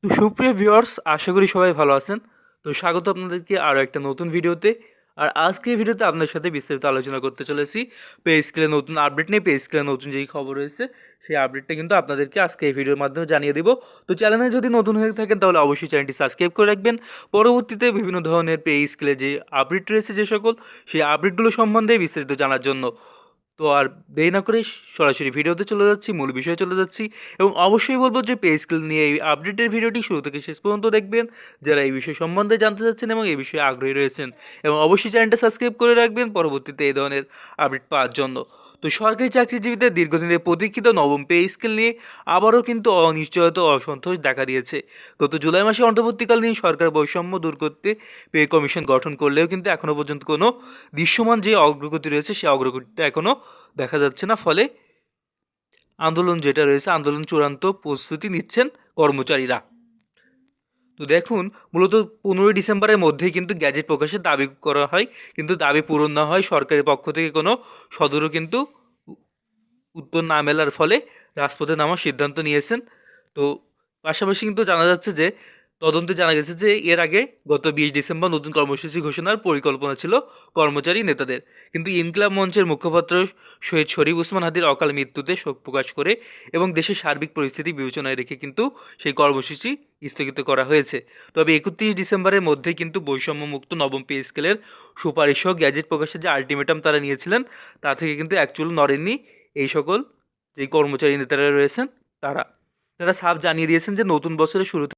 তো সুপ্রিয় ভিউয়ার্স, আশা করি সবাই ভালো আছেন। তো স্বাগত আপনাদেরকে আরও একটা নতুন ভিডিওতে। আর আজকে এই ভিডিওতে আপনাদের সাথে বিস্তারিত আলোচনা করতে চলেছি পে স্কেলের নতুন আপডেট নিয়ে। পে স্কেলের নতুন যেই খবর রয়েছে সেই আপডেটটা কিন্তু আপনাদেরকে আজকে এই ভিডিওর মাধ্যমে জানিয়ে দিব। তো চ্যানেলে যদি নতুন হয়ে থাকেন তাহলে অবশ্যই চ্যানেলটি সাবস্ক্রাইব করে রাখবেন। পরবর্তীতে বিভিন্ন ধরনের পে স্কেলে যে আপডেট রয়েছে যে সকল, সেই আপডেটগুলো সম্বন্ধে বিস্তারিত জানার জন্য। তো আর দেরি না করে সরাসরি ভিডিওতে চলে যাচ্ছি, মূল বিষয়ে চলে যাচ্ছি। এবং অবশ্যই বলবো যে পে স্কেল নিয়ে এই আপডেটের ভিডিওটি শুরু থেকে শেষ পর্যন্ত দেখবেন, যারা এই বিষয় সম্বন্ধে জানতে চাচ্ছেন এবং এই বিষয়ে আগ্রহী রয়েছেন। এবং অবশ্যই চ্যানেলটা সাবস্ক্রাইব করে রাখবেন পরবর্তীতে এই ধরনের আপডেট পাওয়ার জন্য। তো সরকারি চাকরিজীবীদের দীর্ঘদিনের প্রতীক্ষিত নবম পে স্কেল নিয়ে আবারও কিন্তু অনিশ্চয়তা ও অসন্তোষ দেখা দিয়েছে। গত জুলাই মাসে অন্তর্বর্তীকালীন সরকার বৈষম্য দূর করতে পে কমিশন গঠন করলেও কিন্তু এখনও পর্যন্ত কোনো দৃশ্যমান যে অগ্রগতি রয়েছে সেই অগ্রগতিটা এখনও দেখা যাচ্ছে না। ফলে আন্দোলন যেটা রয়েছে, আন্দোলন চূড়ান্ত প্রস্তুতি নিচ্ছেন কর্মচারীরা। তো দেখুন, মূলত 15 ডিসেম্বরের মধ্যেই কিন্তু গ্যাজেট প্রকাশের দাবি করা হয়, কিন্তু দাবি পূরণ না হয় সরকারের পক্ষ থেকে কোনো সদরও কিন্তু উত্তর না মেলার ফলে রাজপথে নামার সিদ্ধান্ত নিয়েছেন। তো পাশাপাশি কিন্তু জানা যাচ্ছে যে তদন্তে জানা গেছে যে এর আগে গত 20 ডিসেম্বর নতুন কর্মসূচি ঘোষণার পরিকল্পনা ছিল কর্মচারী নেতাদের, কিন্তু ইনকিলাব মঞ্চের মুখপাত্র শহীদ শরীফ ওসমান হাদির অকাল মৃত্যুতে শোক প্রকাশ করে এবং দেশের সার্বিক পরিস্থিতি বিবেচনায় রেখে কিন্তু সেই কর্মসূচি স্থগিত করা হয়েছে। তবে 31 ডিসেম্বরের মধ্যে কিন্তু বৈষম্যমুক্ত নবম পে স্কেলের সুপারিশ সহ গ্যাজেট প্রকাশের যে আলটিমেটাম তারা নিয়েছিলেন তা থেকে কিন্তু অ্যাকচুয়াল নড়েননি এই সকল যেই কর্মচারী নেতারা রয়েছেন তারা। তারা সাফ জানিয়ে দিয়েছেন যে নতুন বছরের শুরুতে